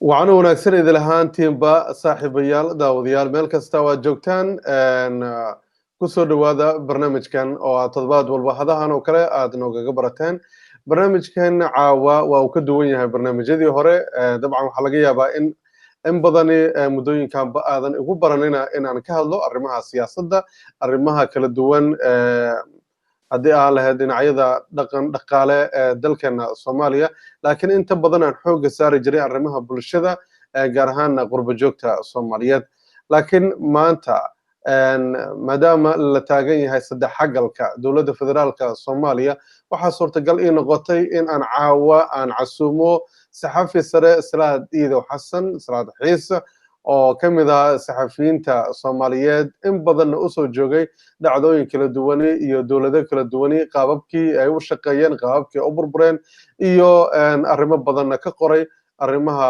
waxaana wanaagsan idil ahaantiinba saaxiibayaal daawadayaal meel kasta waa joogtaan kusoo dhawaada barnaamijkan oo aad toddobaad walba hadahan oo kale aad noogaga barateen barnaamijkan caawa waa uu ka duwan yahay barnaamijyadii hore dabcan waxaa laga yaabaa in badani muddooyinkanba aadan igu baranina inaan ka hadlo arrimaha siyaasadda arrimaha kala duwan haddii aan lahayd dhinacyada dhaqaale ee dalkeena Soomaaliya laakiin inta badan aan xoogga saari jiray arrimaha bulshada gaar ahaan qurbo joogta Soomaaliyeed laakiin maanta maadaama la taagan yahay saddex xagalka dowladda federaalka Soomaaliya waxaa suurtagal ii noqotay in aan caawa aan casuumo saxafi sare Salaad Iidow Xasan Salaad Xiisa oo kamid ah saxafiyiinta Soomaaliyeed in badan u soo joogay dhacdooyin kala duwan iyo dawlado kala duwan qaababkii ay u shaqeeyeen qaababkii u burbureen iyo arrimo badan ka qoray arrimaha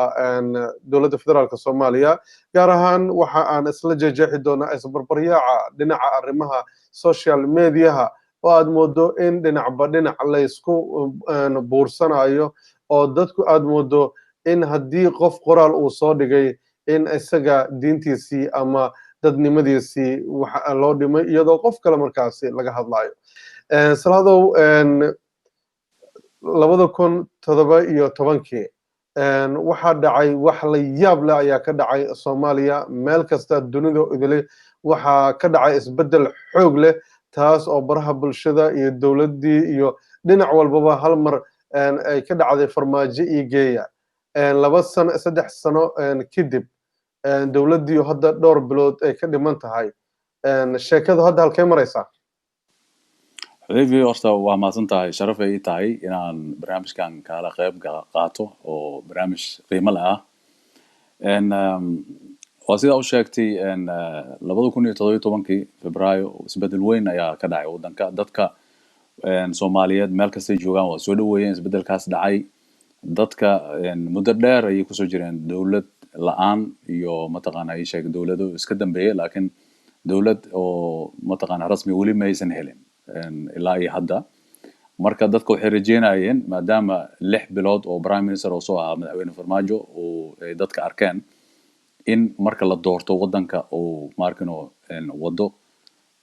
dowladda federaalka Soomaaliya gaar ahaan waxa aan isla jeexi doonaa isbarbaryaaca dhinaca arrimaha social media oo aad moodo in dhinacba dhinac la isku buursanayo oo dadku aad moodo in haddii qof qoraal uu soo dhigay in isaga diintiisii ama dadnimadiisii waxa loo dhimay iyadoo qof kale markaasi laga hadlayo salaadow 2017 waxaa dhacay wax la yaab leh ayaa ka dhacay Soomaaliya meel kasta dunida idilay waxaa ka dhacay isbedel xoog leh taas oo baraha bulshada iyo dawladdii iyo dhinac walbaba hal mar ay ka dhacday farmaajo iyo geeya 3 sano kadib dawladdii hadda dhowr bilood ay ka dhiman tahay sheekadu hadda halkee maraysaa xudayfi horta waa maasan tahay sharaf ay tahay inaan barnaamijkan kala qayb qaato oo barnaamij qiimo leh ah waa sida uu sheegtay 2017 Febraayo isbedel weyn ayaa ka dhacay wadanka dadka Soomaaliyeed meel kasta joogaan waa soo dhaweeyeen isbedelkaas dhacay dadka muddo dheer ay ku soo jireen dawlad la'aan iyo mataqaana ay sheeg dawlado iska dambeeyay laakiin dawlad oo mataqaana rasmi wali ma aysan helin ilaa iyo hadda marka dadku waxay rajeynayeen maadaama 6 bilood oo prime minister oo soo ahaa madaxweyne Farmaajo oo ay dadka arkeen in marka la doorto wadanka oo markano wado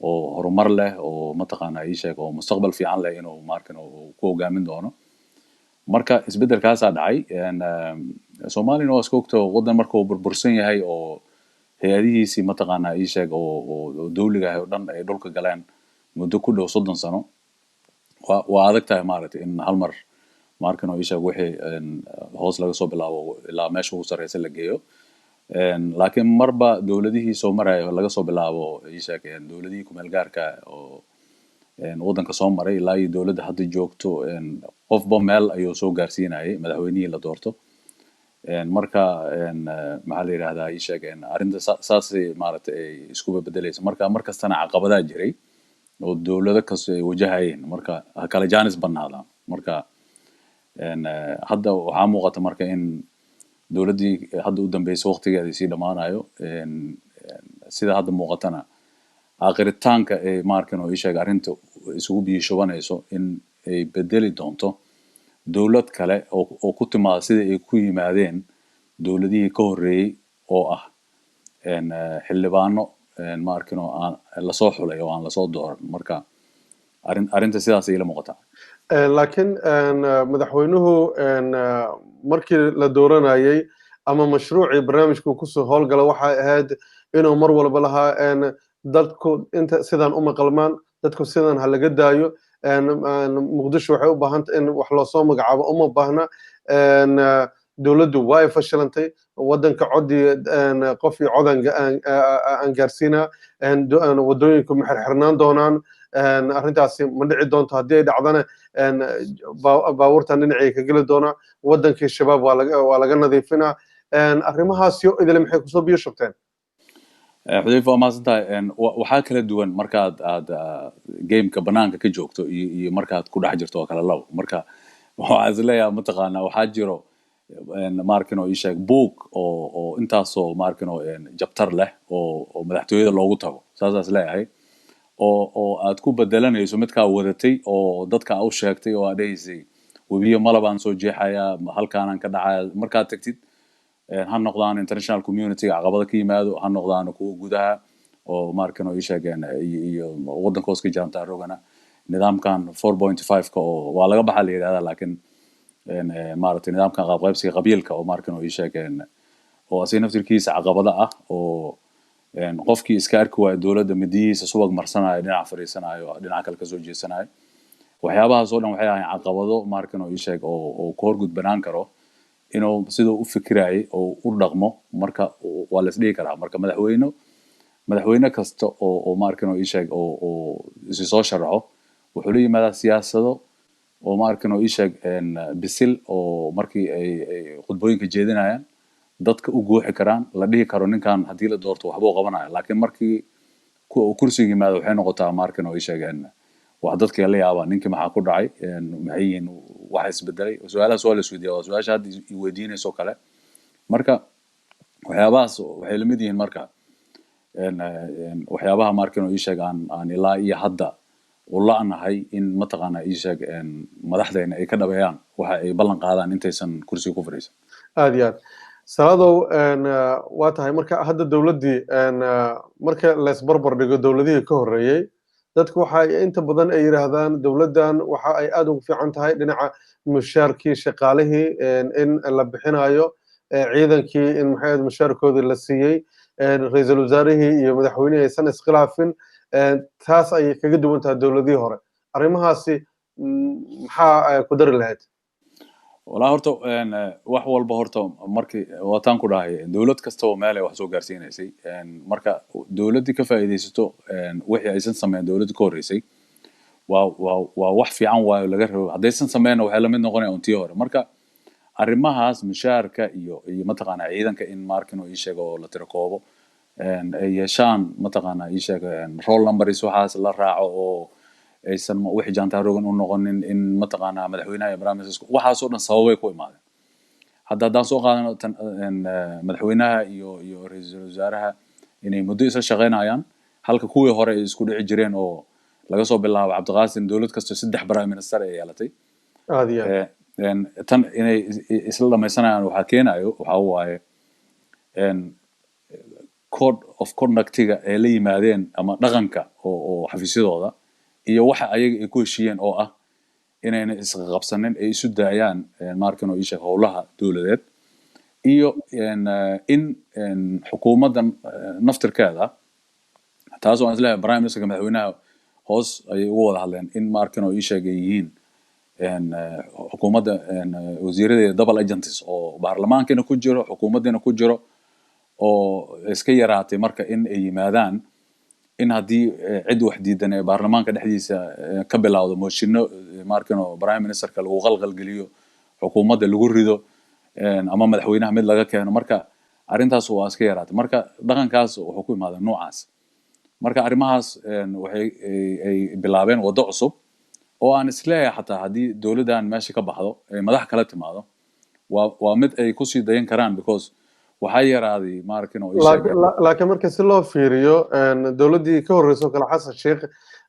oo horumar leh oo mataqaana ay sheeg oo mustaqbal fiican leh inuu markano ku hogaamin doono marka isbedelkaas dhacay Soomaaliya oo iskoogto wadan marka uu burbursan yahay oo hay'adihiisii mataqaana ay sheeg oo dawliga ah oo dhan ay dhulka galeen muddo ku dhow 30 sano waa adag tahay maaragtay in hal mar markano ay sheeg wixii hoos laga soo bilaabo ilaa meesha ugu sareysa la geeyo laakiin marba dawladihii soo maray laga soo bilaabo ay sheeg dawladihii ku meel gaarka oo wadanka soo maray ilaa iyo dawladda hadda joogto qofba meel ayuu soo gaarsiinayay madaxweynihii la doorto marka maxaa la yiraahdaa ay sheegeen arrinta saas maaragtay ay isku bedelayso marka markastana caqabadaha jiray oo dawlado kasta ay wajahayeen marka kala jaanis banaada marka hadda waxaa muuqata marka in dawladdii hadda u dambeysay waqtigeedii sii dhamaanayo sida hadda muuqatana aakhiritaanka ee markano ay sheeg arrinta isugu biishobanayso in ay bedeli doonto dawlad kale oo ku timaada sida ay ku yimaadeen dawladihii ka horeeyay oo ah xildhibaano markano la soo xulay oo aan la soo dooran marka arrinta sidaas ay la muuqataa laakiin madaxweynuhu markii la dooranayay ama mashruucii barnaamijku ku soo howlgala waxay ahayd inuu mar walba lahaa dadku inta sidaan u maqalmaan dadku sidaan ha laga daayo muqdisho waxay u baahan tahay in wax loo soo magacaabo uma baahna dawladdu way fashilantay wadanka codii qof iyo codan aan gaarsiina wadooyinku ma xirxirnaan doonaan arrintaasi ma dhici doonto haddii ay dhacdana baabuurtan dhinacay ka geli doona wadankii shabaab waa laga nadiifinaa arrimahaasi idil maxay kusoo biyo shubteen xudayfa maasantahay waxaa kala duwan markaad gameka banaanka ka joogto iyo markaad ku dhex jirto oo kala labo marka waxaa isleeyahay mataqaana waxaa jiro markano ii sheeg book oo intaasoo markano jabtar leh oo madaxtooyada loogu tago saasaas leeyahay oo aad ku bedelanayso midkaa wadatay oo dadka u sheegtay oo aad dhahaysay webiyo malabaan soo jeexayaa halkaanaan ka dhacaya markaad tagtid ha noqdaan international community caqabada ka yimaado ha noqdaan kuwa gudaha oo markano ii sheegeen iyo waddanka hoos ka jaantaa rogana nidaamkan 4.5 ka oo waa laga baxaa la yidhahdaa laakiin maaragtay nidaamkan qaab qaybsiga qabiilka oo markano ii sheegeen oo asii naftirkiisa caqabada ah oo qofkii iska arki waayo dowladda midiyihiisa subag marsanayo dhinaca fadhiisanayo dhinaca kale kasoo jeesanayo waxyaabahaas oo dhan waxay ahayn caqabado markano ii sheeg oo ka horgudbanaan karo inuu siduu u fikirayay oo u dhaqmo marka waa la isdhihi karaa marka madaxweyne kasta oo markano ii sheeg oo isi soo sharaxo wuxuu la yimaadaa siyaasado oo markano ii sheeg bisil oo markii ay khudbooyinka jeedinayaan dadka u guuxi karaan la dhihi karo ninkan haddii la doorto waxbuu qabanaya laakiin markii kursiga yimaado waxay noqotaa markano ii sheeg wax dadka la yaabaa ninkii maxaa ku dhacay maxay yihiin waxa isbedelay su-aalahaas waa la isweydiiyaa waa su-aasha hadda iweydiinayso kale marka waxyaabahaas waxay la mid yihiin marka waxyaabaha markano ii sheeg aan ilaa iyo hadda u la'nahay in mataqaana ii sheeg madaxdayna ay ka dhabeeyaan waxa ay ballan qaadaan intaysan kursiga ku fadhiisan aad iyo aad saladow waa tahay marka hadda dowladdii marka laysbarbar dhigo dowladihii ka horreeyey dadku waxa inta badan ay yiraahdaan dowladdan waxa ay aad ugu fiican tahay dhinaca mushaarkii shaqaalihii in la bixinayo ciidankii in maxay mushaarkoodii la siiyey ra'iisul wasaarihii iyo madaxweynihii aysan iskhilaafin taas ay kaga duwan tahay dowladihii hore arrimahaasi maxaa ku dari lahayd walaa horta wax walba horta markii wataan ku dhahay dowlad kasta oo meel ay wax soo gaarsiinaysay marka dowladdii ka faa'iidaysato wixii aysan sameyn dowladda ka horreysay waa wax fiican waayo laga rabo haddaysan sameyna waxay lamid noqonaya untii hore marka arrimahaas mushaarka iyo mataqaana ciidanka in markino ii sheego oo la tiro koobo ay yeeshaan mataqaana ii sheeg roll numbers waxaas la raaco oo aysan wixii jaantaa rogan u noqonin in mataqaana madaxweynaha iyo barnaamijka waxaas oo dhan sababay ku imaadeen haddaan soo qaadano madaxweynaha iyo ra'iisul wasaaraha inay muddo isla shaqaynayaan halka kuwii hore ay isku dhici jireen oo laga soo bilaabo cabdiqaasim dowlad kasta 3 prime minister ay yeelatay aad iyo tan inay isla dhamaysanayaan waxaa keenayo waxa waaye code of conductiga ay la yimaadeen ama dhaqanka oo xafiisyadooda iyo waxa ayaga ay ku heshiiyeen oo ah inayna isqabsanin ay isu daayaan markano ii sheeg howlaha dowladeed iyo in xukuumaddan naftirkeeda taas oo aan isleeyahay prime ministerka madaxweynaha hoos ayay ugu wada hadleen in markano ii sheeg ay yihiin xukuumadda wasiiradeeda double agencies oo baarlamaankana ku jiro xukuumaddana ku jiro oo iska yaraatay marka in ay yimaadaan in haddii cid wax diidan ee baarlamaanka dhexdiisa ka bilowdo mooshinno markano prime ministerka lagu qalqalgeliyo xukuumadda lagu rido ama madaxweynaha mid laga keeno marka arrintaas waa iska yaraatay marka dhaqankaas wuxuu ku imaadaa noocaas marka arrimahaas waxay ay bilaabeen waddo cusub oo aan isleeyahay xataa haddii dowladdan meesha ka baxdo ay madax kala timaado waa mid ay kusii dayan karaan because waxaa yaraaday markano laakiin marka si loo fiiriyo dowladdii ka horreysay oo kale xasan sheekh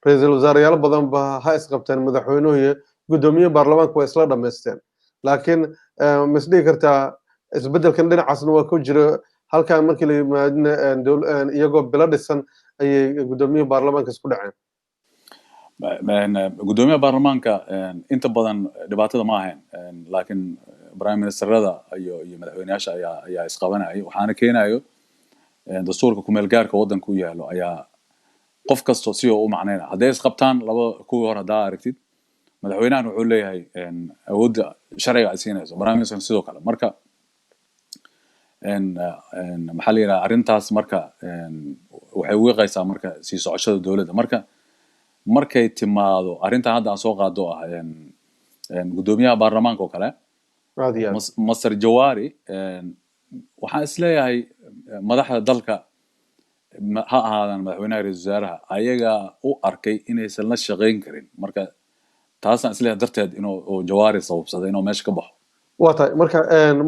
ra'iisul wasaareyaal badan ba ha isqabteen madaxweynuhu iyo guddoomiye baarlamaanka waa isla dhammaysteen laakiin ma isdhihi kartaa isbeddelkan dhinacaasna waa ku jiro halkan markii la yimaadina iyagoo bilo dhisan ayay guddoomiye baarlamaanka isku dhaceen guddoomiyaha baarlamaanka inta badan dhibaatada ma ahayn laakiin prime ministerada iyo madaxweynayaasha ayaa isqabanayay waxaana keenayo dastuurka kumeel gaarka waddanka u yaalo ayaa qof kasto si oo u macnayna hadday isqabtaan laba kuwii hore haddaa aragtid madaxweynahan wuxuu leeyahay awoodda sharciga ay siinayso prime minister sidoo kale marka maxaa la yidhaha arrintaas marka waxay wiiqaysaa marka sii socoshada dowladda markay timaado arrintan hadda aan soo qaado ah guddoomiyaha baarlamaanka oo kale master jawaari waxaan isleeyahay madaxda dalka ha ahaadaan madaxweynaha ra'iisul wasaaraha ayaga u arkay inaysan la shaqayn karin marka taasaan isleeyahay darteed inuu jawaari sababsaday inuu meesha ka baxo waa tahay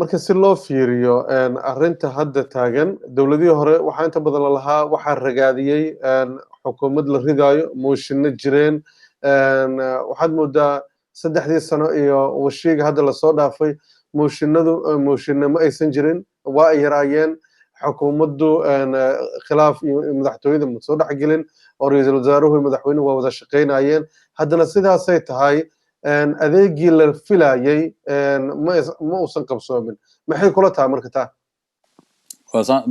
marka si loo fiiriyo arrinta hadda taagan dowladihii hore waxaa inta badan lalahaa waxaa ragaadiyey xukuumad la ridaayo mooshinno jireen waxaad moodaa 3 sano iyo washiiga hadda lasoo dhaafay mooshinno ma aysan jirin waa ay yaraayeen xukuumaddu khilaaf iyo madaxtooyada ma soo dhexgelin oo ra-iisul wasaaruhu iyo madaxweynuhu waa wada shaqaynayeen haddana sidaasay tahay adeegii la filayay ma uusan qabsoomin maxay kula tahay marka taa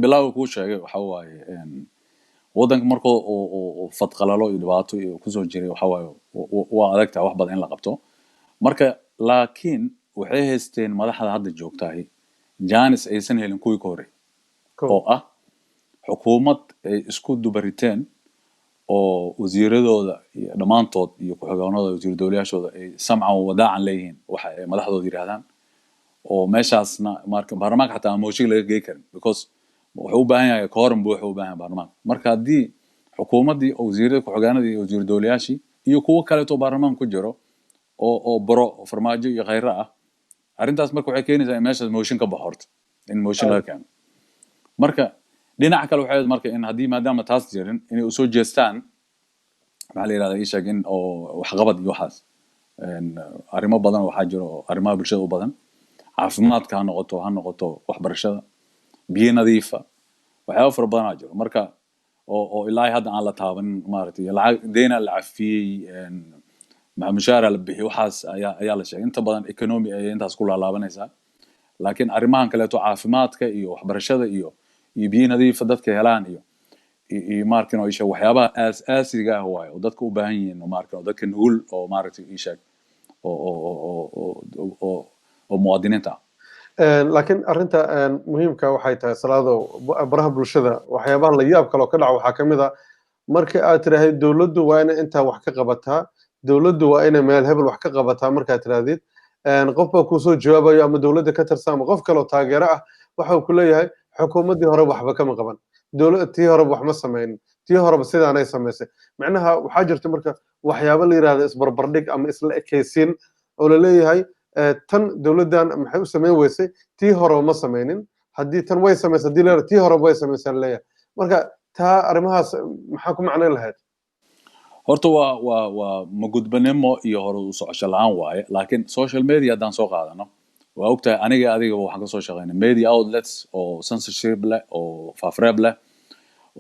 bilaaga kuu sheegay waxa waaye waddanka markuu fadqalalo iyo dhibaato iyo kusoo jiray waxa waaye waa adag tahay wax badan in la qabto marka laakiin waxay haysteen madaxda hadda joogtahay jaanis aysan helin kuwii ka horey oo ah xukuumad ay isku dubariteen oo wasiiradooda iyo dhammaantood iyo ku-xigeenadooda wasiir dowlayaashooda ay samcan wadaacan leeyihiin waxa ay madaxdooda yidhaahdaan oo meeshaasna marka baarlamaanka xataa mooshiga laga gey karin because wuxuu u baahan yahay kooran buu wuxuu u baahan yahay baarlamaanka marka haddii xukuumaddii oo wasiirada ku-xigeenadii iyo wasiir dowlayaashii iyo kuwo kaleeto baarlamaanka ku jiro oo baro farmaajo iyo khayra ah arrintaas marka waxay keenaysaa in meeshaas mooshin ka baxo horta in mooshin laga keeno marka dhinaca kale waxay marka in haddii maadaama taas jirin inay usoo jeestaan maxaa la yidhahdaa ii sheeg in oo waxqabad iyo waxaas arrimo badan waxaa jiro arrimaha bulshada u badan caafimaadka ha noqoto waxbarashada biyo nadiifa waxyaaba fara badanaa jiro marka oo ilaa hadda aan la taabanin maaragtay lacag deena la cafiyey mushaara la bixiyo waxaas ayaa la sheegay inta badan economy ayay intaas ku laalaabanaysaa laakiin arrimahan kaleeto caafimaadka iyo waxbarashada iyo biyo nadiifa dadka helaan iyo maarkin oo isha waxyaabaha aasiga ah waayo oo dadka u baahan yihiin maarkin oo dadka nugul oo maaragtay isha oo muwaadiniinta laakiin arrinta muhiimka waxay tahay salaado baraha bulshada waxyaabaha la yaab kale oo ka dhaca waxaa ka mid ah marka aad tiraahdo dowladdu waa inay intaa wax ka qabataa dowladdu waa inay meel hebel wax ka qabataa markaad tirahdid qof baa kusoo jawaabayo ama dowladda ka tirsan ama qof kale oo taageero ah waxa uu ku leeyahay xukuumaddii hore waxba kama qaban tii horeba wax ma samaynin tii horeba sidaanay samaysay macnaha waxaa jirta marka waxyaabo la yidhahda isbarbardhig ama isla ekaysiin oo la leeyahay tan dowladdan maxay u samayn weysay tii horeba ma samaynin haddii tan way samaysay haddii la tii horeba way samaysay leeyahay marka taa arrimahaas maxaa ku macnayn lahayd horta waa magudbanimo iyo hore u socosho la-aan waaye laakiin social media haddaan soo qaadano waa ogtahay aniga adiga waxaan kasoo shaqeynay media outlets oo censorship leh oo faafreeb leh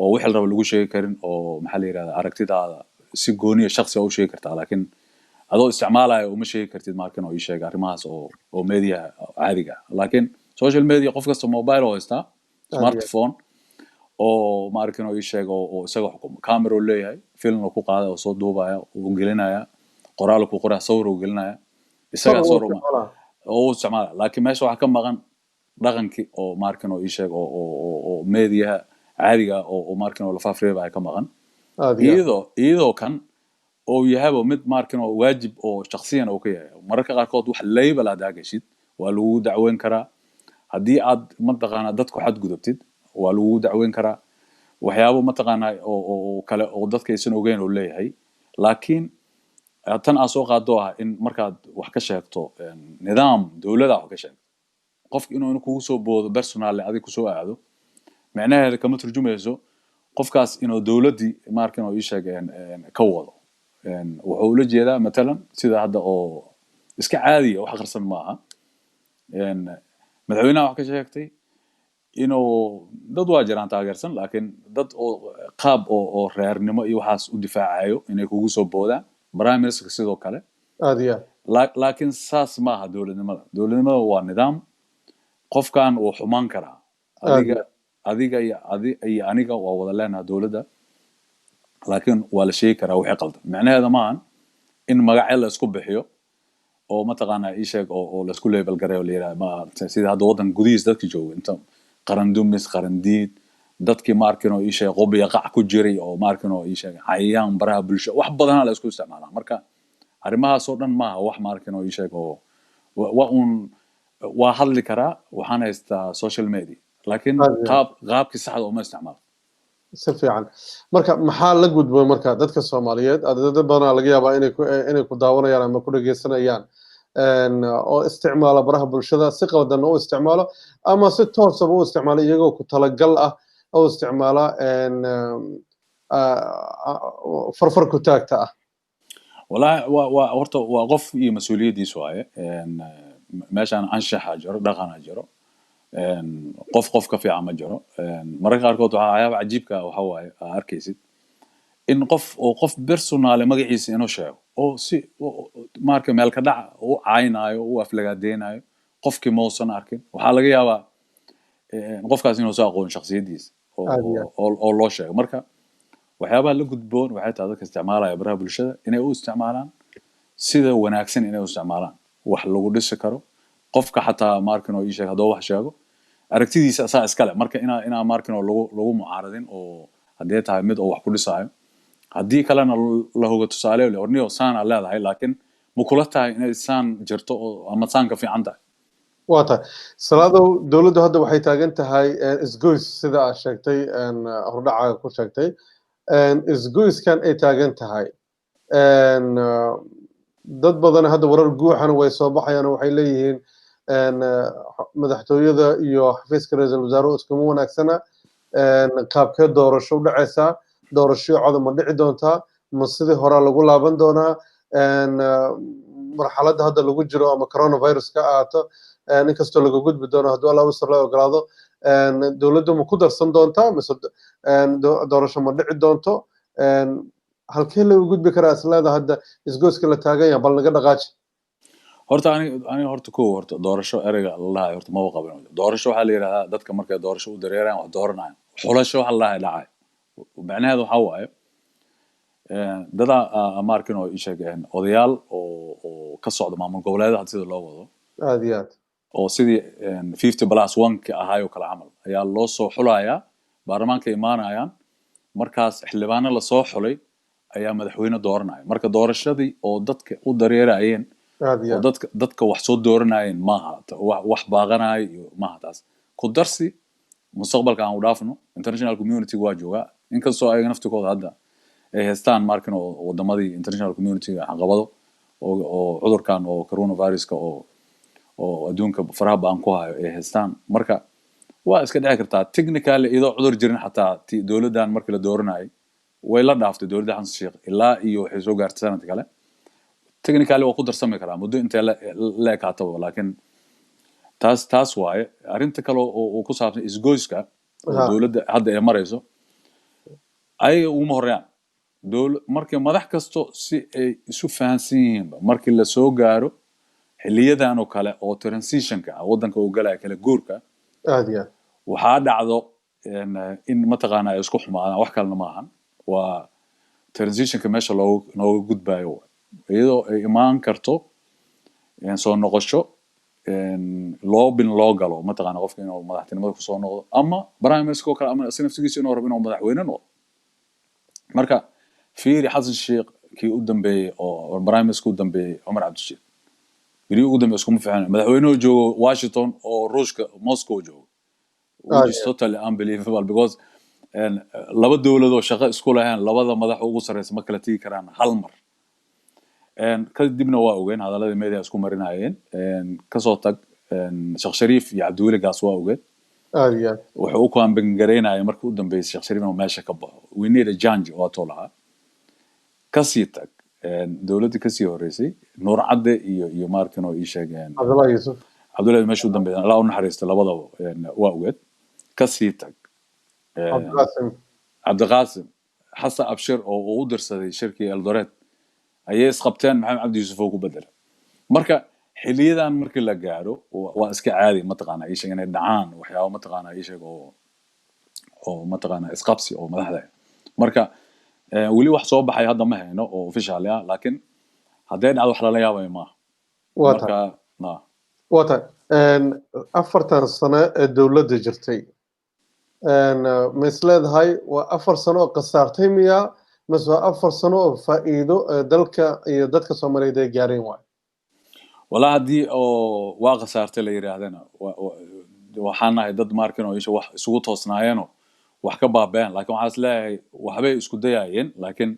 oo wixii la raba lagu sheegi karin oo maxaa la yidhahdaa aragtidaada si gooniya shakhsi u sheegi kartaa laakiin adoo isticmaalaya uma sheegi kartid markin oo ii sheega arrimahaas oo media caadiga laakiin social media qof kasta mobile oo haystaa smartphone oo markin oo ii sheega oo isaga xukumo camera oo leeyahay film ku qaada oo soo duubaya oo gelinaya qoraal ku qoraa sawir oo gelinaya isaga soo roma oo isticmaala laakiin meesha waxa ka maqan dhaqankii oo markin oo ii sheeg oo media caadiga oo markin oo la faafreebaya ka maqan iyadoo kan oo yahabo mid markin oo waajib oo shakhsiyan oo ka yahay mararka qaarkood wax label aad agashid waa lagu dacweyn karaa haddii aad mataqaanaa dadku xad gudubtid waa lagu dacweyn karaa waxyaabo mataqaanaa oo kale oo dadka aysan ogeyn oo leeyahay laakiin tan aad soo qaado ah in markaad wax ka sheegto nidaam dowladda wax ka sheegto qofka inuu kugu soo boodo personal adiga kusoo aado macnaheeda kama turjumayso qofkaas inuu dowladdii markin oo ii sheegeen ka wado wuxuu ula jeedaa matalan sida hadda oo iska caadiya wax qarsan maaha madaxweynaha wax ka sheegtay inuu dad waa jiraan taageersan laakiin dad oo qaab oo reernimo iyo waxaas u difaacayo inay kugu soo boodaan prime minister sidoo kale laakiin saas maaha dowladnimada waa nidaam qofkan uu xumaan karaa adiga iyo aniga waa wada leenaha dowladda laakiin waa la sheegi karaa wixii qaldan macnaheeda maahan in magacyo la isku bixiyo oo mataqaanaa ii sheeg oo la isku level gareeyo la yidhaha ma sida hadda waddan gudihiis dadka jooga inta qaran dumis qaran diid dadkii markin oo ii sheeg qobiya qac ku jiray oo markin oo ii sheeg cayayaan baraha bulsho wax badanaa la isku isticmaalaa marka arrimahaas oo dhan maaha wax markin oo ii sheeg oo waa hadli karaa waxaan haystaa social media laakiin qaabkii saxda uma isticmaalo si fiican marka maxaa la gudboon marka dadka Soomaaliyeed dad badan laga yaabaa inay ku daawanayaan ama ku dhageysanayaan oo isticmaala baraha bulshada si qaldan oo isticmaalo ama si toos ah oo isticmaalo iyagoo ku talagal ah oo isticmaala farfar ku taagta ah wallahi horta waa qof iyo mas'uuliyadiisu waaye meeshaan anshaxa jiro dhaqana jiro qof ka fiican ma jiro mararka qaarkood waxyaaba cajiibka waxa waaye arkaysid in qof personaale magaciisa inuu sheego oo si marka meel ka dhaca u caynaayo u aflagaadeynayo qofkii mausan arkin waxaa laga yaabaa qofkaas inuu soo aqoon shakhsiyadiisa oo loo sheego marka waxyaabaha la gudboon waxay tahay dadka isticmaalaya baraha bulshada inay u isticmaalaan sida wanaagsan inay u isticmaalaan wax lagu dhisi karo qofka xataa markin oo ii sheeg hadduu wax sheego aragtidiisa asaa iskale marka inaa markin oo lagu mucaaradin oo haddee tahay mid oo wax ku dhisaayo haddii kalena la hoga tusaale le orniyo saan aa leedahay laakiin ma kula tahay inay saan jirto ama saan ka fiican tahay waa tahay salaadow dowladdu hadda waxay taagan tahay isgoys sida aad sheegtay hordhacaaga ku sheegtay isgoyskan ay taagan tahay dad badan hadda warar guuxana way soo baxayaan waxay leeyihiin madaxtooyada iyo xafiiska ra-iisul wasaaruhu iskuma wanaagsana qaabkee doorasho u dhacaysaa doorasho coda ma dhici doontaa ma sidii hore lagu laaban doonaa marxaladda hadda lagu jiro ama coronavirus ka ahaato inkastoo laga gudbi doono hadduu alla usar la ogolaado dowladdu ma ku darsan doontaa mise doorasho ma dhici doonto halkee lagu gudbi karaa isleeda hadda isgoyska la taagan yahay bal naga dhaqaaji horta ani horta horta doorasho ereyga lalahay horta maba qabin doorasho waxaa la yidhahdaa dadka markay doorasho u dareerayaan wax dooranayaan xulasho waxa lalahay dhacay macnaheedu waxaa waaye dadaa markin oo ii sheegeen odayaal oo ka socda maamul goboleedaha sida loo wado aad iyo aad oo sidii 50+1 ka ahaayoo kale camal ayaa loo soo xulayaa baarlamaanka imaanayaan markaas xildhibaano lasoo xulay ayaa madaxweyne dooranaya marka doorashadii oo dadka u dareerayeen oo dadka wax soo dooranayeen maaha wax baaqanayo iyo maaha taas ku darsi mustaqbalka aan u dhaafno international community waa joogaa inkastoo ayaga naftikooda hadda ay haystaan markin oo wadamadii international community caqabado oo cudurkan oo coronaviruska oo adduunka faraha baan ku hayo ay haystaan marka waa iska dhici kartaa technically idoo cudur jirin xataa dowladdan markii la dooranayay way la dhaaftay dowladda xasan sheekh ilaa iyo waxay soo gaartay sanadka kale technically waa ku darsami karaa muddo intee la ekaataba laakiin taas waaye arrinta kale oo ku saabsan isgoyska oo dowladda hadda ay marayso ayaga uguma horeyaan markii madax kasto si ay isu fahansan yihiinba markii la soo gaaro xiliyadan oo kale oo transitionka waddanka uu galaya kala guurka waxaa dhacdo in mataqaana ay isku xumaadaan wax kalena maahan waa transitionka meesha nooga gudbayo iyadoo ay imaan karto soo noqosho loo galo mataqaana qofka inuu madaxtinimada kusoo noqdo ama prime minister oo kale ama si naftigiisa inuu rabo inuu madaxweyne noqdo marka fiiri xasan sheekh kii u dambeeyey oo prime minister u dambeeyey cumar cabdishiid beri ugu dambeeyey iskuma fiicna madaxweynuhu joogo Washington oo Ruushka Moscow joogo which is totally unbelievable because laba dowlad oo shaqo isku lahayn labada madax ugu sareysa ma kala tigi karaan hal mar kadibna waa ogeyn hadalladii media isku marinayeen kasoo tag sheekh shariif iyo cabdiweli gaas waa ogeed wuxuu u kaambangareynaya markii u dambeysay sheekh shariif inuu meesha ka baxo we need a change oo atoo lahaa kasii tag dowladdii kasii horeysay nuur cadde iyo markin oo ii sheegeen cabdullahi meesha u dambeeyay allah u naxariista labadaba waa ogeed kasii tag cabdiqaasim xasan abshir oo u dirsaday shirkii eldoret ayay isqabteen maxamed cabdi yuusuf oo ku bedela marka xiliyadan markii la gaaro waa iska caadi mataqaana ii sheeg inay dhacaan waxyaabo mataqaana ii sheeg oo mataqaana isqabsi oo madaxda marka weli wax soo baxay hadda ma hayno oo official ah laakiin hadday dhacdo wax lala yaabay maaha marka wata afartan sano ee dowladda jirtay ma isleedahay waa 4 sano oo qasaartay miya mas waa 4 sano oo faa'iido dalka iyo dadka Soomaaliyeed ay gaareen waay wala hadii oo waa qasaartay la yiraahdana waxaan nahay dad markin oo wax isugu toosnaayeen wax ka baabeen laakiin waxa isleeyahay waxbay isku dayayeen laakiin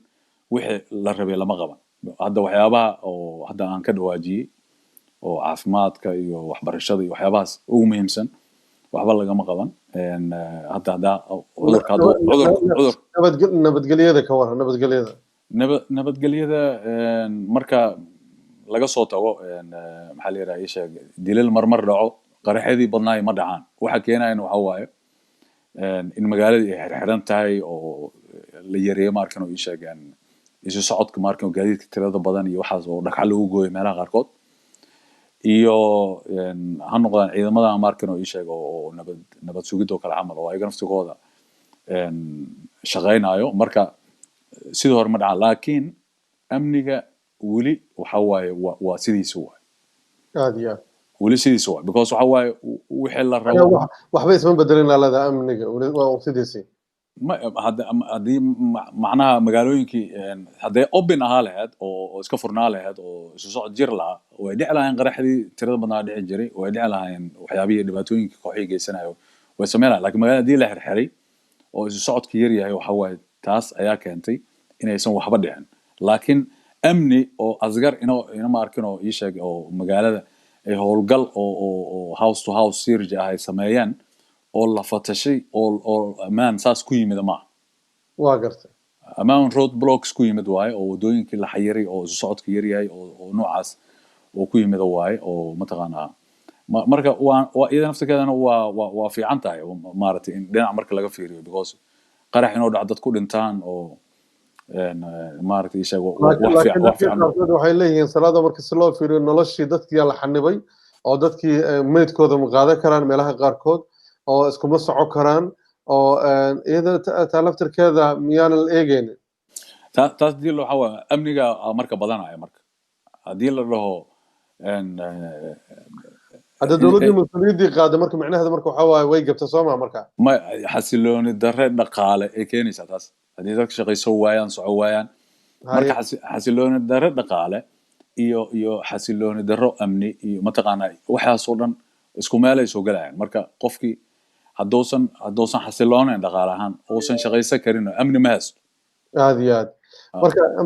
wixii la rabay lama qaban hadda waxyaabaha oo hadda aan ka dhawaajiyay oo caafimaadka iyo waxbarashada iyo waxyaabahaas ugu muhiimsan waxba lagama qaban hadda nabadgelyada ka waran nabadgelyada marka laga soo tago maxaa la yiraahdaa isha dilal marmar dhaco qaraxyadii badnaa ma dhacaan waxa keenayana waxa waaye in magaaladii ay xirxiran tahay oo la yareeyo markan oo ii sheegaan isu socodka markan gaadiidka tirada badan iyo waxaas oo dhagxa lagu gooyo meelaha qaarkood iyo ha noqdaan ciidamada markan oo ii sheeg oo nabad sugid oo kala camal oo ayaga naftigooda shaqaynayo marka sidoo hore ma dhaca laakiin amniga weli waxa waaye waa sidiisa waay aad iyo aad weli sidiisa waay because waxa waaye wixii la rabo waxba isma bedelin laalada amniga weli waa sidiisii haddii macnaha magaalooyinkii hadday open ahaa lahayd oo iska furnaa lahayd oo isu socod jir lahaa way dhici lahayn qaraxdii tirada badnaa dhici jiray way dhici lahayn waxyaabihii dhibaatooyinkii kooxihii geysanayo way sameyn lahayn laakiin magaalada haddii la xirxiray oo isu socodka yar yahay waxa waaye taas ayaa keentay inaysan waxba dhicin laakiin amni oo asgar inama arkin oo ii sheeg oo magaalada ay howlgal oo house to house sirja ah ay sameeyeen oo la fatashay oo amaan saas ku yimid ma waa gartay amaan road blocks ku yimid waaye oo wadooyinkii la xayiray oo isu socodka yar yahay oo noocaas oo ku yimid waaye oo mataqaanaa marka waa iyada naftigeedana waa fiican tahay maaragtay in dhinac marka laga fiiriyo because qarax inoo dhac dad ku dhintaan oo maaragtay isha wax fiican waxay leeyihiin salaada marka si loo fiiriyo noloshii dadkii la xanibay oo dadkii meydkooda ma qaadan karaan meelaha qaarkood oo iskuma soco karaan oo iyada taa laftirkeeda miyaanan la eegaynin taas dii waxa waa amniga marka badanaya marka haddii la dhaho hadda dowladdii mas-uuliyaddii qaaday marka micnaheeda marka waxa waaye way gabta soo maa marka ma xasilooni darre dhaqaale ay keenaysaa taas haddii dadka shaqayso waayaan soco waayaan marka xasilooni darre dhaqaale iyo xasilooni darro amni iyo mataqaanaa waxaasoo dhan isku meel ay soo galayaan marka qofkii hadduusan xasiloonayn dhaqaale ahaan uusan shaqaysan karin amni ma haysto aad iyo aad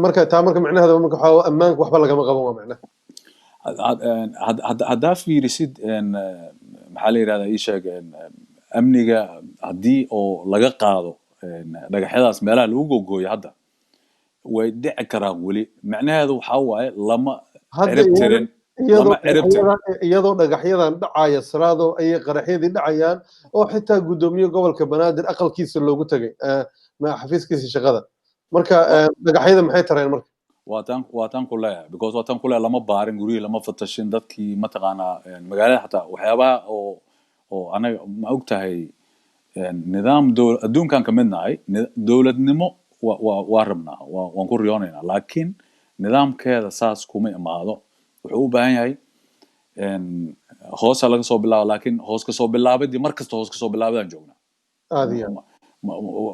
marka taa marka micnaheeda marka waxa ammaanka waxba lagama qaban waa macnaha haddaa fiirisid maxaa la yidhahdaa ii sheeg amniga haddii oo laga qaado dhagaxyadaas meelaha lagu gogooyo hadda way dhici karaan weli macnaheedu waxaa waaye lama cirib tirin iyadoo dhagaxyadan dhacaya salaado ayay qaraxyadii dhacayaan oo xitaa guddoomiye gobolka banaadir aqalkiisa loogu tagay xafiiskiisa shaqada marka dhagaxyada maxay tareen marka waa tan ku leeyahay because waa tan ku leeyahay lama baarin gurihii lama fatashin dadkii mataqaanaa magaalada xataa waxyaabaha oo anaga ma og tahay nidaam adduunkan ka mid nahay dowladnimo waa rabnaa waan ku riyoonaynaa laakiin nidaamkeeda saas kuma imaado wuxuu u baahan yahay hoosa laga soo bilaabo laakiin hoos ka soo bilaabadii mar kasta hoos ka soo bilaabadaan joognaa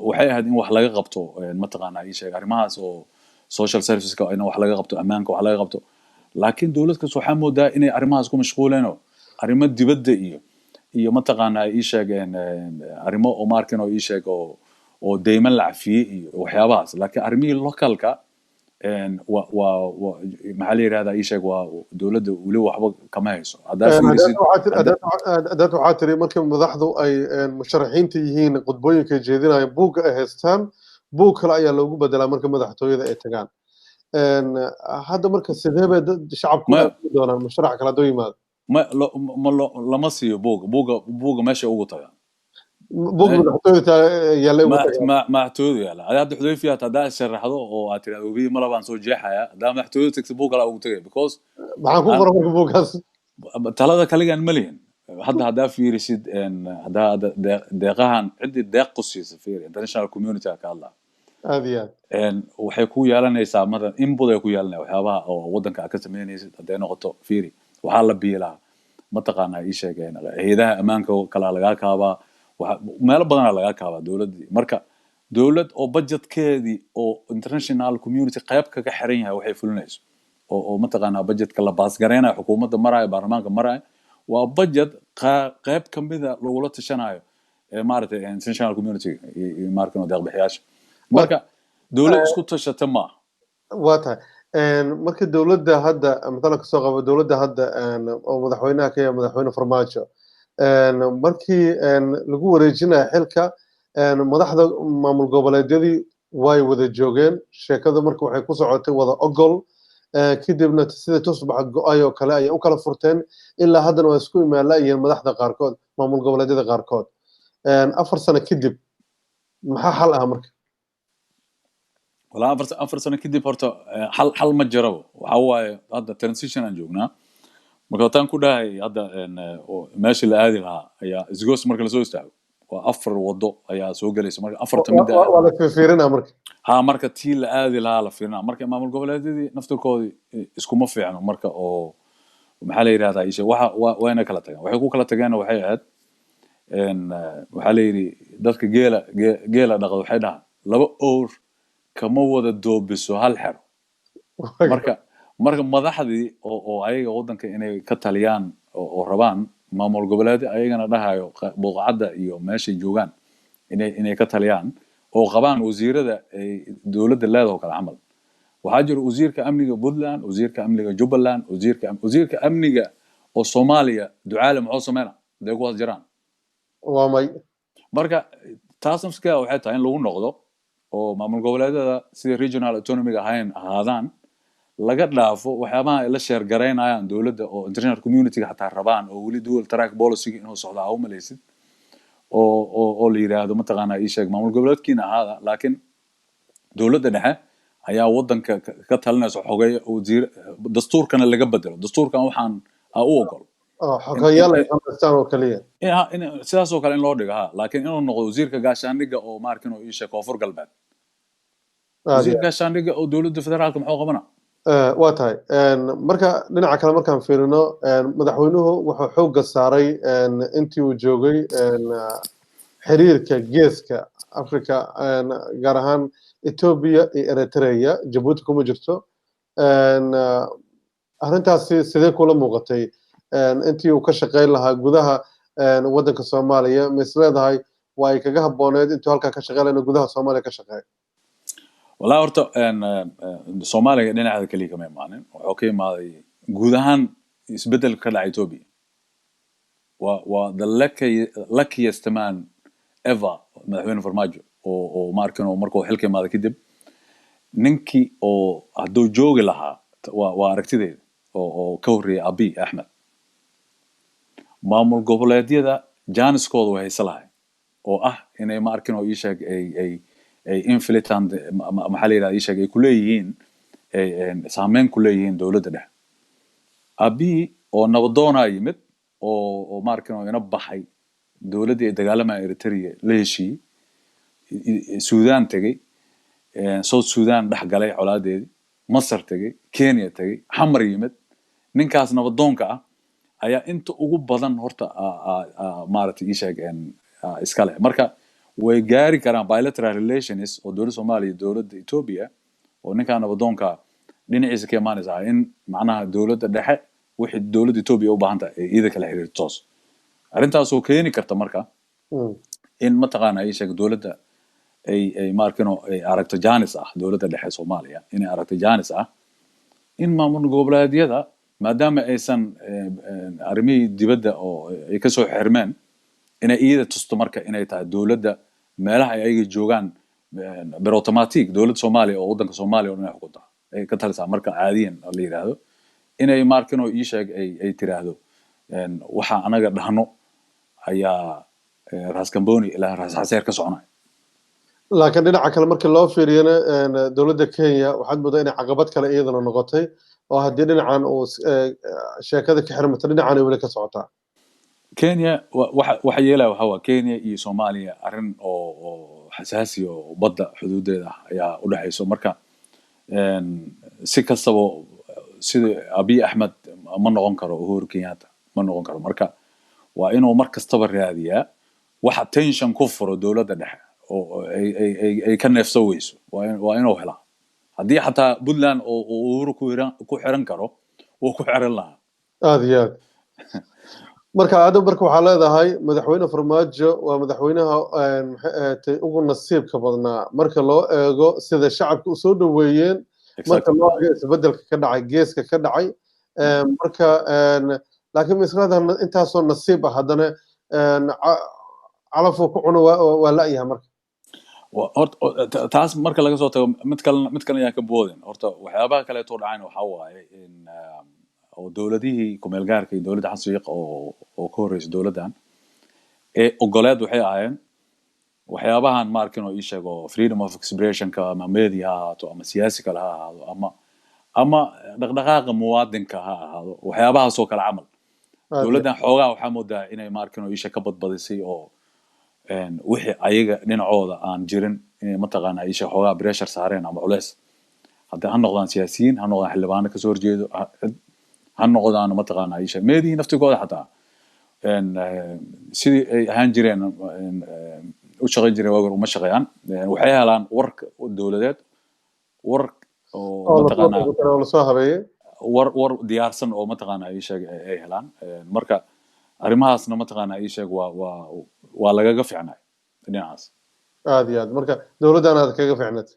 waxay ahayd in wax laga qabto mataqaanaa ii sheeg arrimahaas oo social serviceska in wax laga qabto ammaanka wax laga qabto laakiin dowlad kasta waxaa moodaa inay arrimahaas ku mashquuleen oo arrimo dibadda iyo mataqaanaa ii sheegeen arrimo oo markin oo ii sheeg oo deyman la cafiyey iyo waxyaabahaas laakiin arrimihii localka maxaa la yidhahdaa ii sheeg waa dowladda weli waxba kama hayso dad waxaa tiri marka madaxdu ay musharaxiinta yihiin qudbooyinka jeedinaya buugga ay haystaan buug kale ayaa loogu bedelaa marka madaxtooyada ay tagaan hadda marka sidee bay shacabku doonaan musharax kale hadduu yimaado lama siiyo buugga meesha ugu tagaan buug madaxtooyada yaalla madaxtooyada yaalla adaa hadda xudayfiya haddaa sharaxdo oo aad tiri obiyi ma labaan soo jeexaya haddaa madaxtooyada tagta buug kale ugu tagay because maxaan ku qoran marka buuggaas talada kaligaan ma lihin haddaa fiirisid haddaa deeqahan ciddii deeq ku siisa fiiri international community ka hadlaa aad iyo aad waxay ku yeelanaysaa madan input ay ku yeelanaya waxyaabaha oo waddanka aad ka samaynaysid hadday noqoto fiiri waxaa la biilaa mataqaanaa ii sheegeen hayadaha ammaanka kalaa lagaa kaabaa meelo badanaa lagaa kaabaa dowladdii marka dowlad oo budgetkeedii oo international community qayb kaga xiran yahay waxay fulinayso oo mataqaanaa budgetka la baasgaraynayo xukuumadda maraayo baarlamaanka maraayo waa budget qayb kamida lagula tashanayo maaragtay international community markan oo deeqbixiyaasha marka dowlad isku tashata ma waa tahay marka dowladda hadda mathalan kasoo qabo dowladda hadda oo madaxweynaha ka yahay madaxweyne farmaajo markii lagu wareejinayo xilka madaxda maamul goboleedyadii way wada joogeen sheekadu marka waxay ku socotay wada ogol kadibna sida tusbax go-ay oo kale ayay u kala furteen ilaa haddana waa isku imaalayeen madaxda qaarkood maamul goboleedyada qaarkood 4 sano kadib maxaa xal ah marka walaa afar sano kadib horta xal ma jiro waxa waaye hadda transition aan joognaa marka taan ku dhahay hadda meesha la aadi lahaa ayaa isgoos marka la soo istaago waa 4 wado ayaa soo galaysa marka afarta mid waa la fiirinaa marka ha marka tii la aadi lahaa la fiirinaa marka maamul goboleedyadii naftirkoodii iskuma fiicno marka oo maxaa la yidhahdaa isha wayna kala tageen waxay ku kala tageenna waxay ahayd waxaa la yidhi dadka geela dhaqda waxay dhahaan 2 owr kama wada doobiso hal xero marka madaxdii oo ayaga wadanka inay ka taliyaan oo rabaan maamul goboleed ayagana dhahayo buuqacada iyo meeshay joogaan inay ka taliyaan oo qabaan wasiirada dowladda leedahay kala camal waxaa jira wasiirka amniga Puntland wasiirka amniga Jubbaland wasiirka amniga oo Soomaaliya ducaale muxuu sameeyay deeq waad jiraan waa may marka taasnafska waxay tahay in lagu noqdo oo maamul goboleedyada sida regional autonomy ahaadaan laga dhaafo waxyaabaha ay la sheer gareynayaan dowladda oo international community xataa rabaan oo wali dual track policy inuu socdo aw malaysid oo la yiraahdo mataqaana ii sheeg maamul goboleedkiina ahaada laakiin dowladda dhexe ayaa wadanka ka talinaysa xogay wasiir dastuurkana laga bedelo dastuurkan waxaan u ogol xogayaal ay samaystaan oo kaliya sidaas oo kale in loo dhigo laakiin inuu noqdo wasiirka gaashaandhigga oo maarkin oo ii sheeg koonfur galbeed wasiirka gaashaandhigga oo dowladda federaalka muxuu qabanaa waa tahay marka dhinaca kale markaan fiirino madaxweynuhu wuxuu xoogga saaray intii uu joogay xiriirka geeska Afrika gaar ahaan Ethiopia iyo Eritrea Djibouti kuma jirto arrintaasi sidee kula muuqatay intii uu ka shaqeyn lahaa gudaha wadanka Soomaaliya misleedahay waa ay kaga habooneed intuu halka ka shaqeynayna gudaha Soomaaliya ka shaqeeyo والله horta Soomaaliga dhinaca kaliya kama imaanin wuxuu ka imaaday guud ahaan isbedel ka dhacay Ethiopia waa the luckiest man ever madaxweyne Farmaajo oo markan oo markuu xilka imaaday kadib ninkii oo haduu joogi lahaa waa aragtideeda oo ka horreeyay Abiy Ahmed maamul goboleedyada jaaniskooda way hayslahay oo inay markan oo ii sheeg ay infiltrant maxaa la yiraahdaa sheegay ku leeyihiin saameyn ku leeyihiin dowladda dhexe Abiy oo nabadoona yimid oo markan oo ina baxay dowladda ee dagaalama Eritrea la heshiiyay Suudaan tagay South Sudan dhex galay colaadeedii Masar tagay Kenya tagay xamar yimid ninkaas nabadoonka ayaa inta ugu badan horta maaragtay ii sheeg iskale marka way gaari karaan bilateral relations oo dowladda Soomaaliya iyo dowladda Ethiopia oo ninka nabadoonka dhinaciisa ka imaanaysa in macnaha dowladda dhexe wixii dowladda Ethiopia u baahan tahay iyada kala xiriirto toos arrintaas oo keeni karta marka in mataqaana ay sheeg dowladda ay markano ay aragto jaanis dowladda dhexe Soomaaliya inay aragto jaanis in maamul goboleedyada maadaama aysan arrimihii dibadda oo ay ka soo xirmeen inay iyada tusto marka inay tahay dowladda meelaha ay ayaga joogaan bir automatic dowladda Soomaaliya oo wadanka Soomaaliya oo inay xukunta ay ka talisaa marka caadiyan la yiraahdo inay markan oo ii sheeg ay tiraahdo waxa anaga dhahno ayaa raas Kamboni ilaa raas Xaseer ka soconay laakiin dhinaca kale markii loo fiiriyana dowladda Kenya waxaad moodaa inay caqabad kale iyadana noqotay oo haddii dhinacan uu sheekada ka xirmato dhinacan ay weli ka socotaa Kenya waxa yeelay waxa Kenya iyo Soomaaliya arrin oo xasaasi oo badda xuduudeeda ayaa u dhaxayso marka si kastaba sida Abiy Ahmed ma noqon karo Uhuru Kenyatta ma noqon karo marka waa inuu mar kastaba raadiyaa waxa tension ku furo dowladda dhexe oo ay ka neefso weyso waa inuu helaa haddii xataa Puntland oo Uhuru ku xiran karo oo ku xiran lahaa aad iyo aad marka waxaa leedahay madaxweyne Farmaajo waa madaxweynaha ugu nasiibka badnaa marka loo eego sida shacabka u soo dhaweeyeen marka loo eego isbedelka ka dhacay geeska ka dhacay marka laakiin misraada intaasoo nasiib haddana calafuu ku cuno waa la yahay marka horta taas marka laga soo tago mid kale ayaan ka boodin horta waxyaabaha kaleeto dhacayna waxaa waaye in oo dowladihii kumeel gaarka iyo dowladda xasan sheikh oo ka horreysay dowladdan ee ogoleed waxay ahaayeen waxyaabahan ma arkin oo ii sheego freedom of expressionka ama media ha ahaato ama siyaasi kale ha ahaado ama dhaqdhaqaaqa muwaadinka ha ahaado waxyaabahaasoo kale camal dowladdan xoogaa waxaa moodaa inay ma arkin oo ii sheeg ka badbadisay oo wixii ayaga dhinacooda aan jirin inay mataqaanaa ii sheeg xoogaa pressure saareen ama culeys hadda ha noqdaan siyaasiyiin ha noqdaan xildhibaano kasoo horjeedo ha noqdaan mataqaanaa ii sheeg meedihii naftigooda xataa sidii ay ahaan jireen u shaqayn jireen waagan uma shaqeeyaan waxay helaan warka dowladeed war oo mataqaanaa lasoo habeeyey war diyaarsan oo mataqaanaa ii sheeg ay helaan marka arrimahaasna mataqaanaa ii sheeg waa lagaga fiicnay dhinacaas aad iyo aad marka dowladdan aad kaga fiicnatay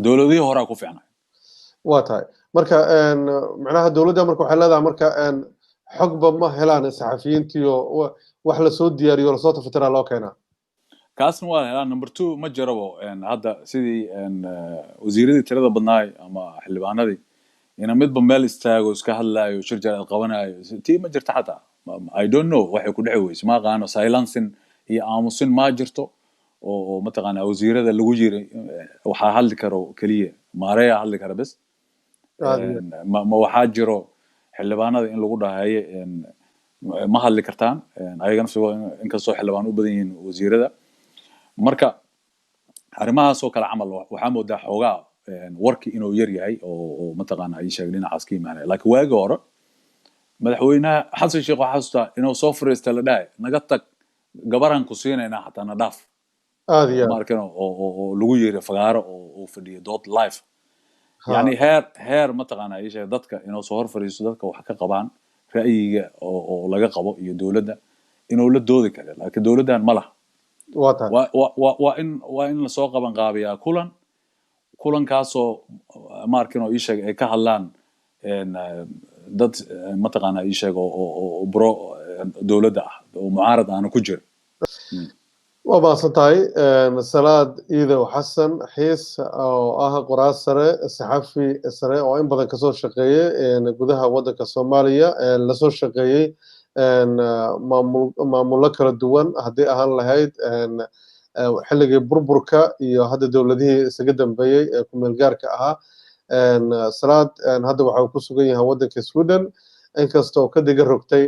dowladihii horaa ku fiicnay waa tahay marka macnaha dowladda marka waxay leedahay marka xogba ma helaan saxafiyiintiyo wax lasoo diyaariyo lasoo tafatiraa loo keenaa kaasna waa helaan number 2 ma jirabo hadda sidii wasiiradii tirada badnaay ama xildhibaanadii ina midba meel istaago iska hadlaayo shir jaraad qabanayo tii ma jirta xataa I don't know waxay ku dhici weyse ma qaano silencing iyo aamusin ma jirto oo mataqaanaa wasiirada lagu yiri waxaa hadli karo kaliya maareeya hadli kara bas ma waxaa jiro xildhibaanada in lagu dhahayo ma hadli kartaan ayaga nafsigooda inkastoo xildhibaan u badan yihiin wasiirada marka arrimahaasoo kale camal waxaa moodaa xoogaa warki inuu yar yahay oo mataqaanaa ii sheeg dhinacaas ka imaanaya laakiin waagi hore madaxweynaha xasan sheekh waxaa xasuustaa inuu soo fariista la dhahay naga tag gabaraan ku siinaynaa xataa na dhaaf aad iyo ma arkin oo lagu yiri fagaaro oo fadhiyo dood live yani heer mataqaanaa ii sheeg dadka inuu soo hor fariisto dadka wax ka qabaan ra'yiga oo laga qabo iyo dowladda inuu la doodi karo laakiin dowladdan ma laha waa in lasoo qaban qaabiyaa kulankaasoo ma arkin oo ii sheeg ay ka hadlaan dad mataqaanaa ii sheeg oo bro dowladda ah oo mucaarad aanu ku jirin waa mahadsan tahay salaad iidow xasan xiis oo ah qoraal sare saxafi sare oo in badan kasoo shaqeeyey gudaha waddanka soomaaliya lasoo shaqeeyey maamullo kala duwan haddii ahaan lahayd xilligii burburka iyo hadda dowladihii isaga dambeeyey ee kumeel gaarka ahaa salaad hadda waxa uu ku sugan yahay waddanka Sweden inkastoo ka diga rogtay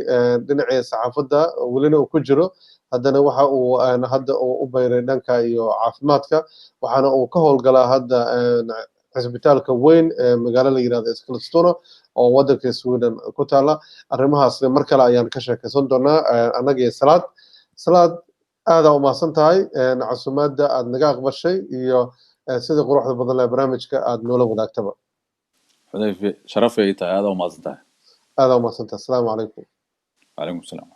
dhinacii saxaafadda welina uu ku jiro haddana waxa uu hadda u bayray dhanka iyo caafimaadka waxaana uu ka howlgalaa hadda cisbitaalka weyn ee magaalo la yiraahdo Eskilstuna oo waddanka Sweden ku taala arrimahaasna mar kale ayaan ka sheekaysan doonaa annaga iyo salaad aada u mahadsan tahay casuumaadda aad naga aqbashay iyo sida quruxda badan ee barnaamijka aad noola wadaagtaba xudayfi sharaf ay tahay aada u mahadsan tahay asalaamu calaykum وعليكم السلام